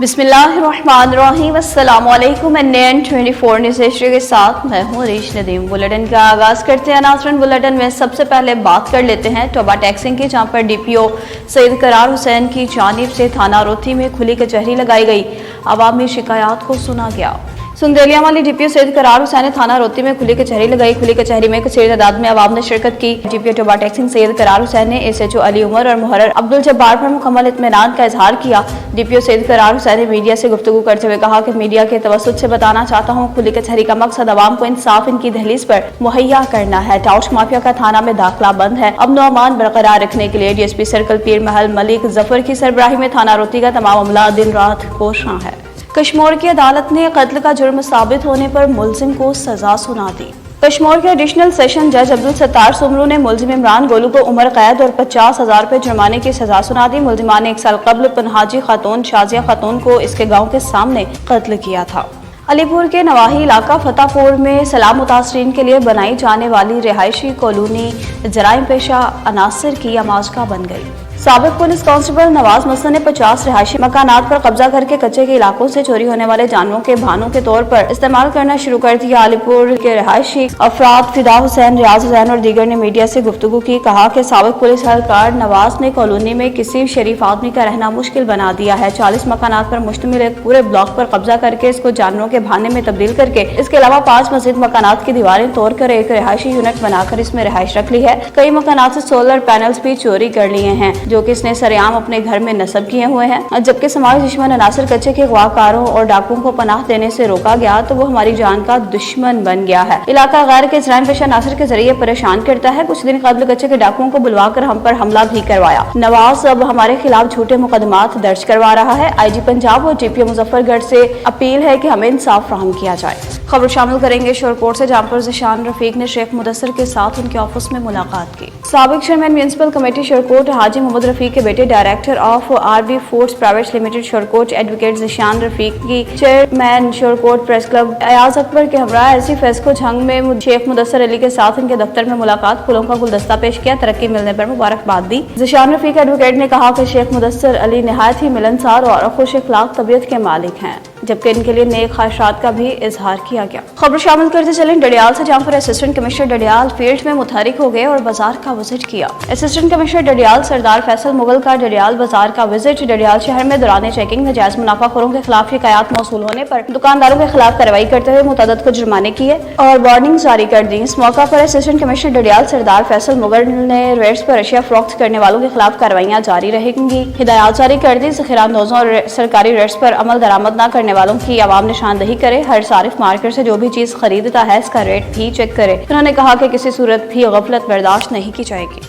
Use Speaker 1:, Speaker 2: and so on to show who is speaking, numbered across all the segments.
Speaker 1: बिस्मिल्लाहिर्रहमानिर्रहीम। अस्सलामुअलैकुम। NN 24 news Asia के साथ मैं हूँ रीश नदीम। बुलेटिन का आगाज़ करते हैं। नाज़रीन, बुलेटिन में सबसे पहले बात कर लेते हैं टोबा टैक्सिंग की, जहाँ पर DPO सैयद करार हुसैन की जानिब से थाना रोथी में खुली कचहरी लगाई गई। अवामी शिकायत को सुना गया। सुंदेलिया वाली DPO सैयद करार हुसैन ने थाना रोती में खुली कचहरी लगाई। खुली कचहरी में कसीर तादाद में अवाम ने शिरकत की। DPO टोबा टैक्सिंग सैयद करार हुसैन ने SHO अली उमर और मुहर्रर अब्दुल जब्बार पर मुकम्मल इत्मीनान का इजहार किया। DPO सैयद करार हुसैन ने मीडिया से गुफ्तगू करते हुए कहा कि मीडिया के तवस्सुत से बताना चाहता हूँ, खुली कचहरी का मकसद अवाम को इंसाफ इनकी दहलीज पर मुहैया करना है। टाउश माफिया का थाना में दाखिला बंद है। अमन व अमान बरकरार रखने के लिए DSP सर्कल पीर महल मलिक जफर की सरबराही में थाना रोती का तमाम अमला दिन रात कोशिश है। कश्मीर की अदालत ने कत्ल का जुर्म साबित होने पर मुलजिम को सजा सुना दी। कश्मीर के एडिशनल सेशन जज अब्दुल सत्तार सुमरू ने मुलजिम इमरान गोलू को उम्र कैद और 50,000 रुपये जुर्माने की सजा सुना दी। मुलजिमान ने 1 साल कबल पनहाजी खातून शाजिया खातून को इसके गांव के सामने कत्ल किया था। अलीपुर के नवाही इलाका फतेहपुर में सलाम मुतासरीन के लिए बनाई जाने वाली रिहायशी कॉलोनी जराइम पेशा अनासर की आमाजगाह बन गई। साबिक पुलिस कांस्टेबल नवाज मसन ने 50 रिहायशी मकानात पर कब्जा करके कच्चे के इलाकों से चोरी होने वाले जानवरों के भानों के तौर पर इस्तेमाल करना शुरू कर दिया। अलीपुर के रिहायशी अफराद फिदा हुसैन, रियाज हुसैन और दीगर ने मीडिया से गुफ्तगू की। कहा कि साबिक पुलिस एहलकार नवाज ने कॉलोनी में किसी शरीफ आदमी का रहना मुश्किल बना दिया है। 40 मकानात पर मुश्तमिल एक पूरे ब्लॉक पर कब्जा करके इसको जानवरों के भाने में तब्दील करके इसके अलावा 5 मजीद मकानात की दीवारें तोड़कर एक रिहायशी यूनिट बनाकर इसमें रिहाइश रख ली है। कई मकानात से सोलर पैनल्स भी चोरी कर लिए हैं, जो कि इसने सरेआम अपने घर में नस्ब किए हुए हैं। जबकि समाजी दुश्मन अनासर कच्चे के अगवाकारों और डाकुओं को पनाह देने से रोका गया तो वो हमारी जान का दुश्मन बन गया है। इलाका गैर के जराइम पेशा अनासर के जरिए परेशान करता है। कुछ दिन कबल कच्चे के डाकुओं को बुलवाकर हम पर हमला भी करवाया। नवाज अब हमारे खिलाफ झूठे मुकदमात दर्ज करवा रहा है। IG पंजाब और DPO मुजफ्फरगढ़ से अपील है कि हमें इंसाफ फराहम किया जाए। खबर शामिल करेंगे शोरकोट से, जहाँ पर ज़िशान रफीक ने शेख मुदस्सर के साथ उनके ऑफिस में मुलाकात की। साबिक chairman municipal committee Shorkot Haji Mohammad Rafiq के बेटे director of RB foods private limited Shorkot advocate Zeeshan Rafiq की chairman Shorkot press club Ayaz Akbar के हमरा ऐसी फेस्को झंग में शेख मुदस्सर अली के साथ उनके दफ्तर में मुलाकात, फूलों का गुलदस्ता पेश किया, तरक्की मिलने पर मुबारकबाद दी। ज़िशान रफीक एडवोकेट ने कहा कि शेख मुदस्सर अली निहायत ही मिलनसार और खुश अखलाक तबीयत के मालिक हैं, जबकि इनके लिए नेक ख्वाहिशात का भी इजहार किया गया। खबर शामिल करते चलें डडियाल से, जहाँ पर असिस्टेंट कमिश्नर डडियाल फील्ड में मुतहरिक हो गए और बाजार का विजिट किया। असिस्टेंट कमिश्नर डडियाल सरदार फैसल मुगल का डडियाल बाजार का विजिट। डडियाल शहर में दौरान चेकिंग में जायज मुनाफाखोरों के खिलाफ शिकायत मौसूल होने पर दुकानदारों के खिलाफ कार्रवाई करते हुए मुतअद्दिद को जुर्माने किए और वार्निंग जारी कर दी। इस मौका पर असिस्टेंट कमिश्नर डडियाल सरदार फैसल मुगल ने रेट्स पर अशिया फरोख्त करने वालों के खिलाफ कार्रवाइयां जारी रहेंगी हिदायत जारी कर दी। ज़ख़ीरा अंदोजों और सरकारी रेट्स पर अमल दरामद न करने वालों की आवाम निशानदही करे। हर सारिफ मार्केट से जो भी चीज खरीदता है इसका रेट भी चेक करे। उन्होंने कहा कि किसी सूरत भी गफलत बर्दाश्त नहीं की जाएगी।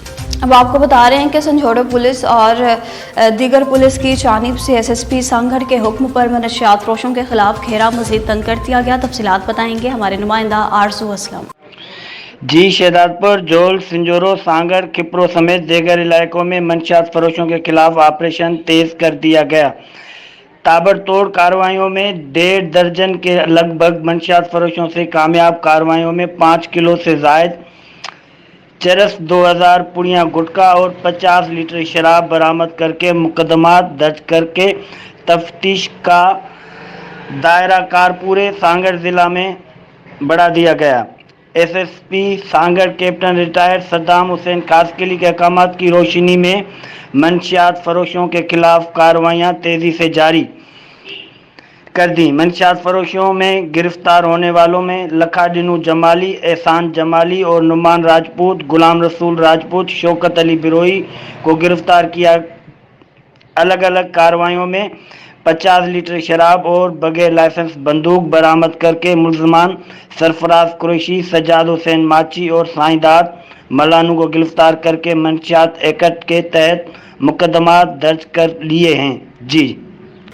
Speaker 1: अब आपको बता रहे हैं कि संझोड़ा पुलिस और दीगर पुलिस की जानिब से SSP सांगढ़ के हुक्म पर मनशियात फरोशों के खिलाफ घेरा मजीद तंग कर दिया गया। तफसीलात बताएंगे हमारे नुमाइंदा आरजू असलम।
Speaker 2: जी, शहजादपुर, जोल, संजोरो, सांगढ़, खिपरो समेत दीगर इलाकों में मनशियात फरोशों के खिलाफ ऑपरेशन तेज कर दिया गया। ताबड़तोड़ कार्रवाइयों में 1.5 दर्जन के लगभग मनशियात फरोशों से कामयाब कार्रवाइयों में 5 किलो से जायद चरस, 2000 पुड़ियाँ गुटखा और 50 लीटर शराब बरामद करके मुकदमात दर्ज करके तफ्तीश का दायरा कार पूरे सांगढ़ जिला में बढ़ा दिया गया। SSP Sanghar captain retired Saddam Hussain Kaskheli के अहकामात की रोशनी में मनशियात फरोशों के खिलाफ कार्रवाइयाँ तेजी से जारी कर दी। मनशियात फरोशों में गिरफ्तार होने वालों में लखाडिनू जमाली, एहसान जमाली और नुमान राजपूत, गुलाम रसूल राजपूत, शौकत अली बिरोई को गिरफ्तार किया। अलग अलग कार्रवाइयों में 50 लीटर शराब और बगैर लाइसेंस बंदूक बरामद करके मुलजमान सरफराज कुरैशी, सज्जाद हुसैन माची और साईदाद मलानू को गिरफ्तार करके मनशियात एक्ट के तहत मुकदमात दर्ज कर लिए हैं। जी,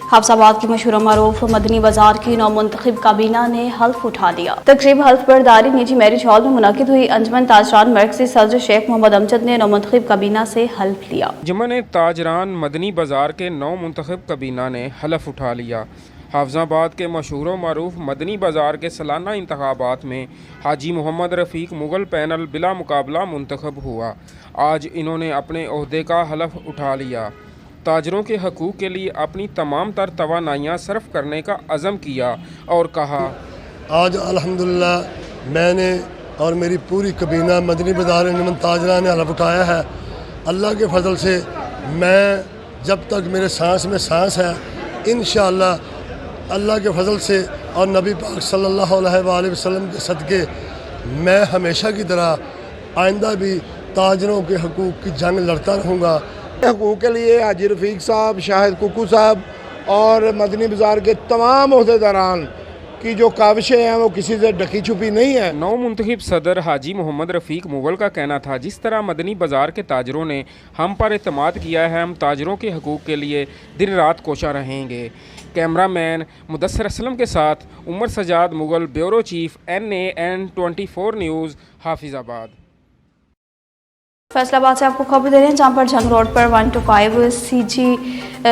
Speaker 1: हफ्साबाद की मशहूर मरूफ मदनी बाजार की नौमुंतखब काबीना ने हल्फ उठा लिया। तकरीब हल्फ बरदारी निजी मैरिज हॉल में मुनक़िद हुई। अंजमन ताजरान मरकज़ी सदर शेख मोहम्मद अमजद ने नौमुंतखब काबीना से हल्फ लिया।
Speaker 3: अंजमन ताजरान मदनी बाजार के नौमुंतखब काबीना ने हल्फ उठा लिया। हफ्साबाद के मशहूर मरूफ मदनी बाजार के सालाना इंतखाबात में हाजी मोहम्मद रफ़ीक मुगल पैनल बिला मुकाबला मुंतखब हुआ। आज इन्होंने अपने ओहदे का हल्फ उठा लिया। ताजरों के हकूक़ के लिए अपनी तमाम तर तवानाइयाँ सर्फ करने का अज़म किया और कहा,
Speaker 4: आज अल्हम्दुलिल्लाह मैंने और मेरी पूरी कबीना मदनी बाज़ार निमन ताजरा ने हलफ उठाया है। अल्लाह के फजल से मैं जब तक मेरे सांस में सांस है, इंशाअल्लाह अल्लाह के फजल से और नबी पाक सल्लल्लाहु अलैहि वसल्लम के सदक़े मैं हमेशा की तरह आइंदा भी ताजरों के हकूक़ की जंग लड़ता रहूँगा।
Speaker 5: हकूक़ के लिए हाजी रफ़ीक साहब, शाहिद कुकू साहब और मदनी बाज़ार के तमाम अहदेदारान की जो काविशें हैं वो किसी से ढकी छुपी नहीं है।
Speaker 3: नौ मुंतखब सदर हाजी मोहम्मद रफ़ीक मुग़ल का कहना था, जिस तरह मदनी बाज़ार के ताजरों ने हम पर एतमाद किया है, हम ताजरों के हकूक़ के लिए दिन रात कोशा रहेंगे। कैमरामैन मुदस्सर असलम के साथ Umar Sajjad Mughal, bureau chief NAN24 news, Hafizabad.
Speaker 1: Faisalabad से आपको खबर दे रहे हैं, जहां पर जंग रोड पर 125 CG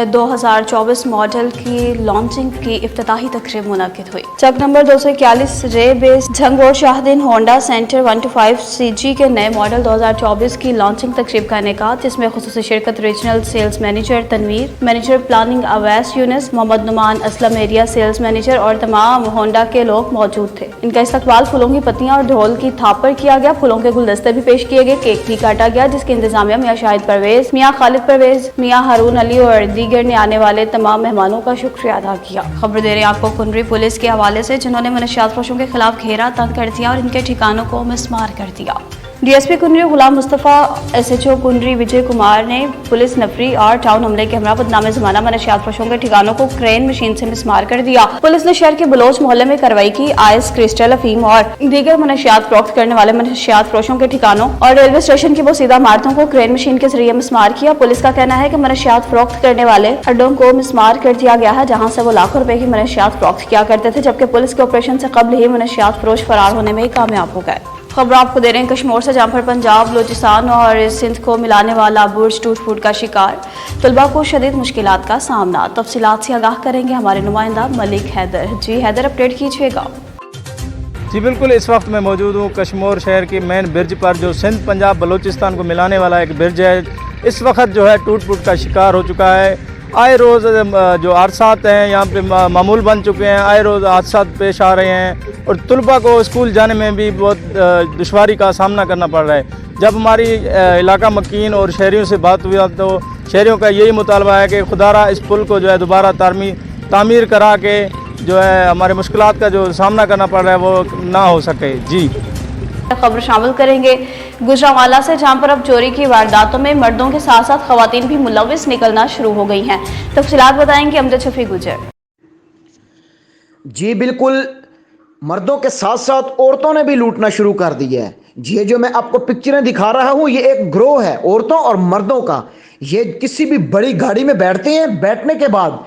Speaker 1: 2024 मॉडल की लॉन्चिंग की इफ्तिताही तकरीब मुनक़िद हुई। चक नंबर 241 रे बेस जंग रोड शाहदीन होंडा सेंटर 125 CG के नए मॉडल 2024 की लॉन्चिंग तकरीब का इनेकाद, जिसमें खुसूसी शिरकत regional sales manager Tanveer, manager planning Awais Younis, Mohammad Noman Aslam area sales manager और तमाम होंडा के लोग मौजूद थे। इनका इस्तकबाल फूलों की पत्तियां और ढोल की थाप पर किया गया। फूलों के गुलदस्ते भी पेश किए गए, केक भी काटा गया, जिसके इंतजामिया मियां शाहिद परवेज, मियां खालिद परवेज, मियां हारून अली और दीगर ने आने वाले तमाम मेहमानों का शुक्रिया अदा किया। खबर दे रहे हैं आपको कुंडरी पुलिस के हवाले से, जिन्होंने मनशियात फरोशों के खिलाफ घेरा तंग कर दिया और इनके ठिकानों को मिसमार कर दिया। DSP कुंडरी गुलाम मुस्तफ़ा, SHO कुंडरी विजय कुमार ने पुलिस नफरी और टाउन हमले के हमरा बदनामे ज़माना मनशियात फरोशों के ठिकानों को क्रेन मशीन से मिसमार कर दिया। पुलिस ने शहर के बलोच मोहल्ले में कार्रवाई की। आइस, क्रिस्टल, अफीम और दीगर मनशियात फरोख्त करने वाले मनशियात फरोशों के ठिकानों और रेलवे स्टेशन की बोसीदा इमारतों को क्रेन मशीन के जरिए मिसमार किया। पुलिस का कहना है कि मनशियात फरोख्त करने वाले अड्डों को मिसमार कर दिया गया है, जहाँ से वो लाखों रुपए की मनशियात फरोख्त किया करते थे, जबकि पुलिस के ऑपरेशन से कबल ही मनशियात फरोश फरार होने में कामयाब हो गए। खबर आपको दे रहे हैं कश्मीर से, जहाँ पर पंजाब, बलूचिस्तान और सिंध को मिलाने वाला बुर्ज टूट फूट का शिकार, तलबा को शदीद मुश्किलात का सामना। तफसीलात से आगाह करेंगे हमारे नुमाइंदा मलिक हैदर। जी हैदर, अपडेट कीजिएगा।
Speaker 6: जी बिल्कुल, इस वक्त मैं मौजूद हूँ कश्मीर शहर के मेन ब्रिज पर, जो सिंध पंजाब बलूचिस्तान को मिलाने वाला एक ब्रिज है। इस वक्त जो है टूट फूट का शिकार हो चुका है। आए रोज़ जो हादसात हैं यहाँ पे मामूल बन चुके हैं, आए रोज़ हादसात पेश आ रहे हैं और तलबा को स्कूल जाने में भी बहुत दुश्वारी का सामना करना पड़ रहा है। जब हमारी इलाका मकीन और शहरियों से बात हुई तो शहरियों का यही मुतालबा है कि खुदारा इस पुल को जो है दोबारा तामीर करा के जो है हमारे मुश्किलात का जो सामना करना पड़ रहा है वो ना हो सके। जी
Speaker 1: खबर शामिल करेंगे गुजरांवाला से, जहां पर अब चोरी की वारदातों में मर्दों के साथ साथ खवातीन भी मुलविस निकलना शुरू हो गई हैं। तफसीलात बताएंगे अमजद शफी गुजर।
Speaker 7: जी बिल्कुल, मर्दों के साथ साथ औरतों ने भी लूटना शुरू कर दिया है। ये जो मैं आपको पिक्चरें दिखा रहा हूँ, ये एक ग्रोह है औरतों और मर्दों का। ये किसी भी बड़ी गाड़ी में बैठते हैं, बैठने के बाद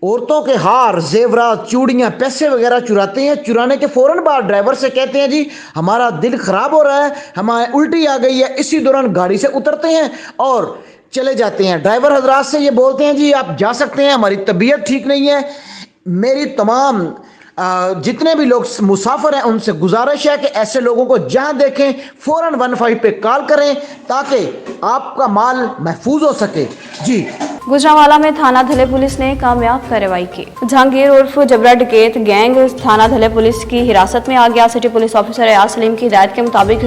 Speaker 7: औरतों के हार, जेवरात, चूड़ियाँ, पैसे वगैरह चुराते हैं। चुराने के फ़ौरन बाद ड्राइवर से कहते हैं जी हमारा दिल ख़राब हो रहा है, हमारे उल्टी आ गई है। इसी दौरान गाड़ी से उतरते हैं और चले जाते हैं। ड्राइवर हजरात से ये बोलते हैं जी आप जा सकते हैं, हमारी तबीयत ठीक नहीं है। मेरी तमाम जितने भी लोग मुसाफिर हैं उनसे गुजारिश है कि ऐसे लोगों को जहां देखें फ़ौरन 15 पे कॉल करें ताकि आपका माल महफूज हो सके। जी
Speaker 1: गुजरांवाला में थाना धले पुलिस ने कामयाब कार्रवाई की। जहांगीर उर्फ जबरा डकैत गैंग थाना धले पुलिस की हिरासत में आ गया। City police officer Ayaz Salim की हिदायत के मुताबिक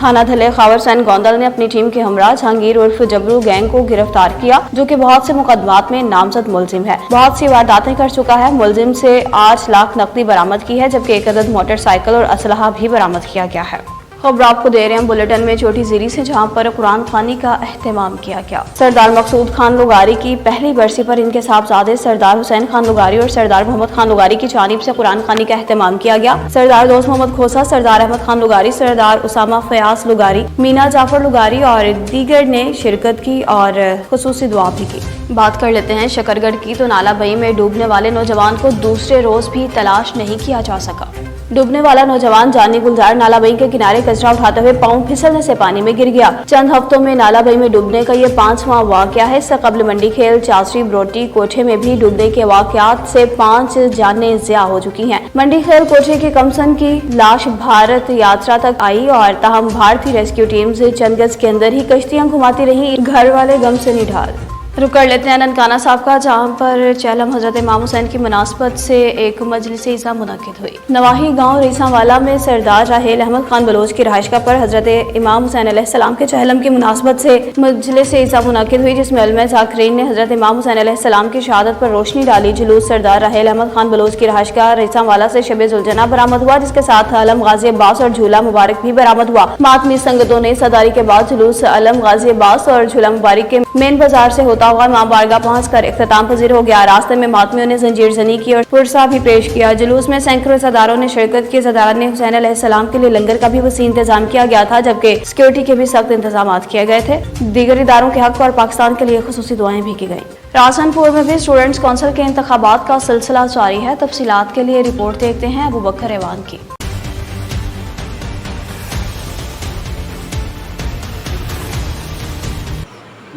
Speaker 1: थाना धले खावर सैन गोंदल ने अपनी टीम के हमरा जहांगीर उर्फ जबरू गैंग को गिरफ्तार किया, जो कि बहुत से मुकदमात में नामजद मुलजिम है, बहुत सी वारदातें कर चुका है। मुलजिम से 8 लाख नकदी बरामद की है, जबकि 1 अदद मोटरसाइकिल और असलहा भी बरामद किया गया है। खबर आपको दे रहे हैं बुलेटिन में छोटी जीरी से, जहां पर कुरान खानी का एहतमाम किया गया। सरदार मकसूद खान लुगारी की पहली बरसी पर इनके साहबजादे सरदार हुसैन खान लुगारी और सरदार मोहम्मद खान लुगारी की जानिब से कुरान खानी का एहतमाम किया गया। सरदार दोस्त मोहम्मद खोसा, सरदार अहमद खान लुगारी, सरदार उसामा फयाज लुगारी, मीना जाफर लुगारी और दीगर ने शिरकत की और खुसूसी दुआ भी की। बात कर लेते हैं शकरगढ़ की, तो नालाबई में डूबने वाले नौजवान को दूसरे रोज भी तलाश नहीं किया जा सका। डूबने वाला नौजवान जानी गुलजार नालाबई के किनारे कचरा उठाते हुए पांव फिसलने से पानी में गिर गया। चंद हफ्तों में नालाबई में डूबने का ये 5वां वाकया है। इससे कबल मंडी खेल, चासरी, ब्रोटी, कोठे में भी डूबने के वाकयात से 5 जानें ज़िया हो चुकी हैं। मंडी खेल कोठे के कमसन की लाश भारत यात्रा तक आई और ताहम भारतीय रेस्क्यू टीम से चंद गज के अंदर ही कश्तियां घुमाती रही। घर वाले गम से निढाल। रुक कर लेते हैं ननकाना साहब का, जहाँ पर चहलम हजरत इमाम हुसैन की मुनासबत से एक मजलिस ईसा मुनक्किद हुई। नवाही गांव रीसावाला में सरदार राहेल अहमद खान बलोच की रहायशगाह पर हजरत इमाम हुसैन अलैहिस्सलाम के चहलम की मुनासबत से मजलिस ईसा मुनक्किद हुई, जिसमें उलमा ज़ाकिरीन ने हजरत इमाम हुसैन अलैहिस्सलाम की शहादत पर रोशनी डाली। जुलूस सरदार राहेल अहमद खान बलोच की रहायशगाह रीसावाला से शब जुलजना बरामद हुआ, जिसके साथ अलम गाजी अब्बास और झूला मुबारक भी बरामद हुआ। मातमी संगतों ने सदारी के बाद जुलूस अलम गाजी अब्बास और झूला मुबारक के मेन बाजार से होता हुआ मां बारगाह पहुंचकर इख्तिताम पजीर हो गया। रास्ते में मातमियों ने जंजीर जनी की और पुरसा भी पेश किया। जुलूस में सैकड़ों सदारों ने शिरकत की। सदार ने हुसैन अलैहिस्सलाम के लिए लंगर का भी वसी इंतजाम किया गया था, जबकि सिक्योरिटी के भी सख्त इंतजाम किए गए थे। दीगर इदारों के हक और पाकिस्तान के लिए खुसूसी दुआएं भी की गई। राजनपुर में भी स्टूडेंट्स कौंसिल के इंतखाबात का सिलसिला जारी है। तफसीलात के लिए रिपोर्ट देखते हैं अबू बकर ऐवान की।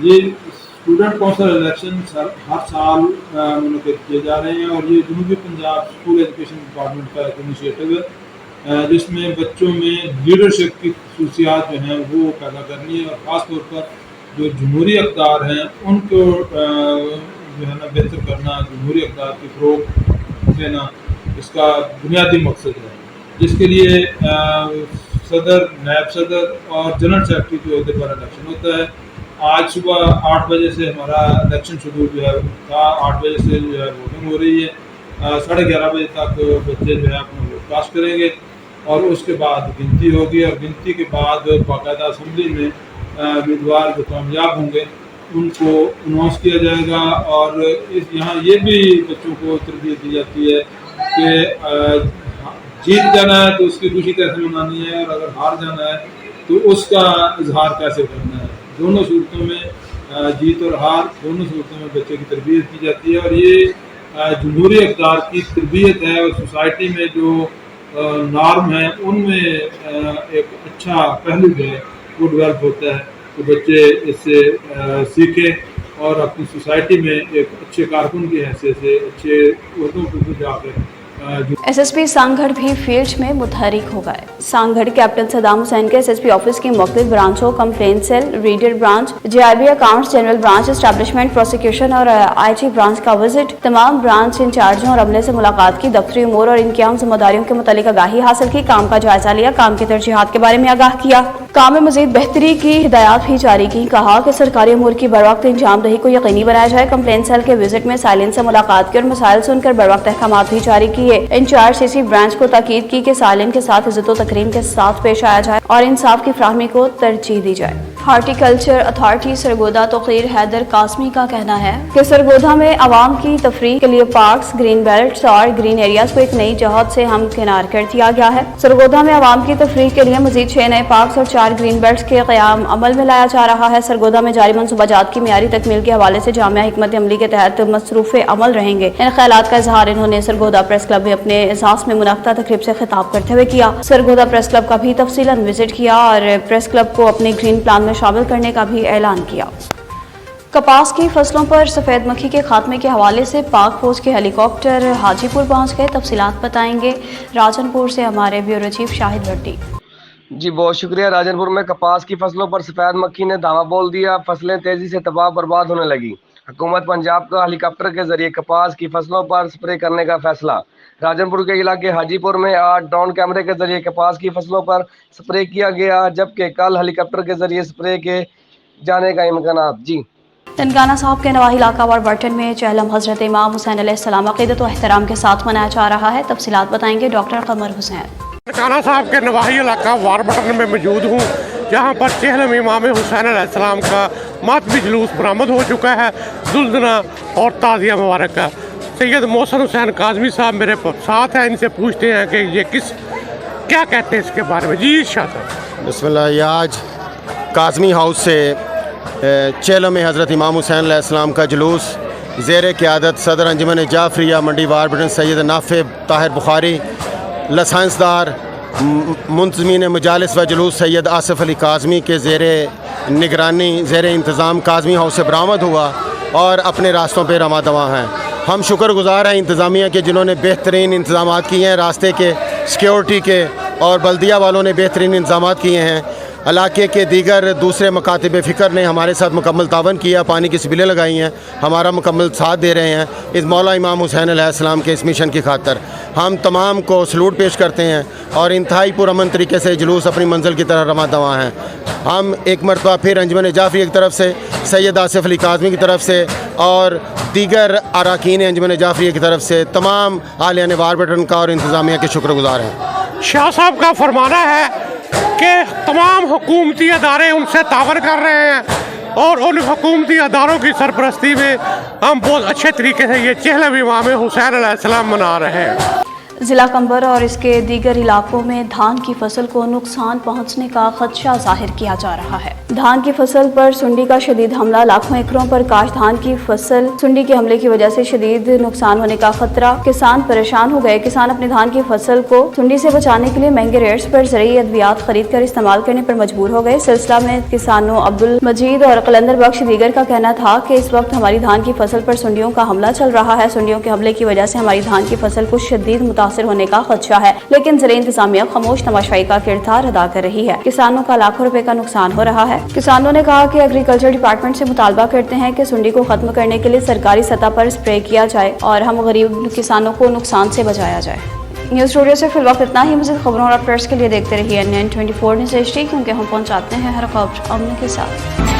Speaker 8: ये स्टूडेंट कौंसिल इलेक्शन हर साल मुनक़िद किए जा रहे हैं और ये जनूबी पंजाब स्कूल एजुकेशन डिपार्टमेंट का एक इनिशिएटिव है, जिसमें बच्चों में लीडरशिप की खसूसियात जो हैं वो पैदा करनी है और ख़ास तौर पर जो जमहूरी अक़दार हैं उनको जो है ना बेहतर करना, जमहूरी अक़दार की फ़रोग़ देना इसका बुनियादी मकसद है, जिसके लिए सदर, नायब सदर और जनरल सेक्रेटरी के अहदे पर इलेक्शन होता है। आज सुबह 8 बजे से हमारा इलेक्शन शेड्यूल जो है था, 8 बजे से जो है वोटिंग हो रही है। 11:30 बजे तक बच्चे जो है अपना वोट कास्ट करेंगे और उसके बाद गिनती होगी और गिनती के बाद बाकायदा असम्बली में उम्मीदवार जो कामयाब होंगे उनको अनाउंस किया जाएगा। और यहाँ ये भी बच्चों को तरबियत दी जाती है कि जीत जाना है तो उसकी खुशी कैसे मनानी है और अगर हार जाना है तो उसका इजहार कैसे करना है। दोनों सूरतों में जीत और हार दोनों सूरतों में बच्चे की तरबियत की जाती है और ये जमहूरी अक़दार की तरबियत है और सोसाइटी में जो नॉर्म है उनमें एक अच्छा पहलू जो है वो डेवलप होता है, तो बच्चे इससे सीखें और अपनी सोसाइटी में एक अच्छे कारकुन की हैसियत से अच्छे उहदों पर जाकर
Speaker 1: एसएसपी सांगढ़ भी फील्ड में मुतहरिक हो गए। सांगढ़ कैप्टन सदाम हुसैन के एसएसपी ऑफिस की मुख्तलिफ ब्रांचों, complaint cell, reader branch, JRB accounts, general branch, establishment, prosecution और आईटी ब्रांच का विजिट, तमाम ब्रांच इंचार्जों और अमले से मुलाकात की, दफ्तरी उमूर और इनकी अहम जिम्मेदारियों के मुतालिक आगाही हासिल की, काम का जायजा लिया, काम की तरजीहात के बारे में आगाह किया, काम में मजीद बेहतरी की हिदायत भी जारी की। कहा कि सरकारी अमूर की बर वक्त इंजामदही को यकीनी बनाया जाए। कंप्लेंट सेल के विजिट में साइलिन से मुलाकात की और मसाइल सुनकर बर वक्त अहकाम भी जारी किए। इंचार्ज सीसी ब्रांच को ताकीद की कि सालिन के साथ इज्जत व तकरीम के साथ पेश आया जाए और इंसाफ की फ्राहमी को तरजीह दी जाए। हार्टिकल्चर अथॉरिटी सरगोदा तोक़ीर हैदर कासमी का कहना है कि सरगोदा में आवाम की तफरीह के लिए पार्क्स, ग्रीन बेल्ट्स और ग्रीन एरियाज को एक नई जहत से हमकिनार कर दिया गया है। सरगोदा में आवाम की तफरीह के लिए मजीद 6 नए पार्क्स और 4 ग्रीन बेल्ट्स के क़याम अमल में लाया जा रहा है। सरगोदा में जारी मनसूबाजात की मियारी तकमील के हवाले से जामिया हिकमत अमली के तहत मसरूफ़ अमल रहेंगे। इन ख्यालात का इजहार इन्होंने सरगोदा प्रेस क्लब में अपने एहसास में मुनक़्क़दा तकरीब से खिताब करते हुए किया। सरगोदा प्रेस क्लब का भी तफसीलन विजिट किया और प्रेस क्लब को अपने ग्रीन प्लान में शामिल करने का भी ऐलान किया। कपास की फसलों पर सफ़ेद मक्खी के खात्मे के हवाले से पाक फौज के हेलीकॉप्टर हाजीपुर पहुंच गए। तफसीलात बताएंगे राजनपुर से हमारे ब्यूरो चीफ शाहिद भट्टी।
Speaker 9: जी बहुत शुक्रिया। राजनपुर में कपास की फसलों पर सफ़ेद मक्खी ने धावा बोल दिया। फसलें तेज़ी से तबाह बर्बाद होने लगी। हुकूमत पंजाब का हेलीकॉप्टर के जरिए कपास की फसलों पर स्प्रे करने का फैसला। राजनपुर के इलाके हाजीपुर में आज ड्रोन कैमरे के जरिए कपास की फसलों पर स्प्रे किया गया, जबकि कल हेलीकॉप्टर के जरिए स्प्रे के जाने का इम्कान। जी
Speaker 1: ननकाना साहब के नवाही इलाका वार बर्टन में चहलम हजरत इमाम हुसैन अलैहिस्सलाम अक़ीदत व एहतराम के साथ मनाया जा रहा है। तफसीलात बताएंगे डॉक्टर कमर हुसैन।
Speaker 10: ननकाना साहब के नवाही इलाका वार बर्टन में मौजूद हूँ, जहाँ पर चहलम इमाम हुसैन अलैहिस्सलाम का मातमी जुलूस बरामद हो चुका है। दुल्दना और ताज़िया मुबारक का सैयद मोहसिन हुसैन काज़मी साहब मेरे साथ हैं। इनसे पूछते हैं कि ये क्या कहते हैं इसके बारे में। जी शाह
Speaker 11: बिस्मिल्लाह। आज काज़मी हाउस से चहलम हज़रत इमाम हुसैन अलैहिस्सलाम का जुलूस ज़ेर क़यादत सदर अंजुमन जाफरिया मंडी वार बटन सैयद नाफे ताहिर बुखारी, लसाइंसदार मुंतज़मीन मजालिस व जुलूस सैयद आसिफ अली काज़मी के ज़ेर निगरानी ज़ेर इंतज़ाम काज़मी हाउस से बरामद हुआ और अपने रास्तों पर रवा दवा हैं। हम शुक्रगुज़ार हैं इंतज़ामिया के, जिन्होंने बेहतरीन इंतज़ामात किए हैं, रास्ते के, सिक्योरिटी के, और बल्दिया वालों ने बेहतरीन इंतज़ामात किए हैं। इलाके के दीगर दूसरे मकातिब फ़िक्र ने हमारे साथ मुकम्मल तावन किया, पानी की सबिलें लगाई हैं, हमारा मुकम्मल साथ दे रहे हैं इस मौला इमाम हुसैन अलैहिस्सलाम के इस मिशन की खातर। हम तमाम को सलूट पेश करते हैं और इंतहाई पुरअमन तरीके से जुलूस अपनी मंजिल की तरफ रमा दवा हैं। हम एक मरतबा फिर अंजुमन जाफरिया की तरफ से, सैयद आसिफ अली काज़मी की तरफ से और दीगर अरकान अंजुमन जाफरिया की तरफ से तमाम आलियान वारबटन का और इंतज़ामिया के शुक्रगुज़ार हैं।
Speaker 10: शाह साहब का फरमाना है कि तमाम हुकूमती अदारे उनसे तावन कर रहे हैं और उन हुकूमती अदारों की सरपरस्ती में हम बहुत अच्छे तरीके से ये चेहलम इमाम हुसैन अलैहिस्सलाम मना रहे हैं।
Speaker 1: जिला कंबर और इसके दीगर इलाकों में धान की फसल को नुकसान पहुंचने का खदशा जाहिर किया जा रहा है। धान की फसल पर सुंडी का शदीद हमला, लाखों एकड़ों पर काश धान की फसल सुंडी के हमले की वजह से शदीद नुकसान होने का खतरा, किसान परेशान हो गए। किसान अपनी धान की फसल को सुंडी से बचाने के लिए महंगे रेट्स पर ज़रूरी अद्वियात खरीद कर इस्तेमाल करने पर मजबूर हो गए। सिलसिला में किसानों अब्दुल मजीद और कलंदर बख्श दीगर का कहना था कि इस वक्त हमारी धान की फसल पर सुंडियों का हमला चल रहा है। सुंडियों के हमले की वजह से हमारी धान की फसल को शदीद मुतासिर होने का खदशा है, लेकिन ज़िले इंतजामिया खामोश तमाशाई का किरदार अदा कर रही है। किसानों का लाखों रुपए का नुकसान हो रहा है। किसानों ने कहा कि एग्रीकल्चर डिपार्टमेंट से मुतालबा करते हैं कि सुंडी को खत्म करने के लिए सरकारी सतह पर स्प्रे किया जाए और हम गरीब किसानों को नुकसान से बचाया जाए। न्यूज़ स्टूडियो से फिल वक्त इतना ही। मज़ीद खबरों और अपडेट्स के लिए देखते रहिए NN24 न्यूज़ HD, क्योंकि हम पहुंचाते हैं हर खबर अमन के साथ।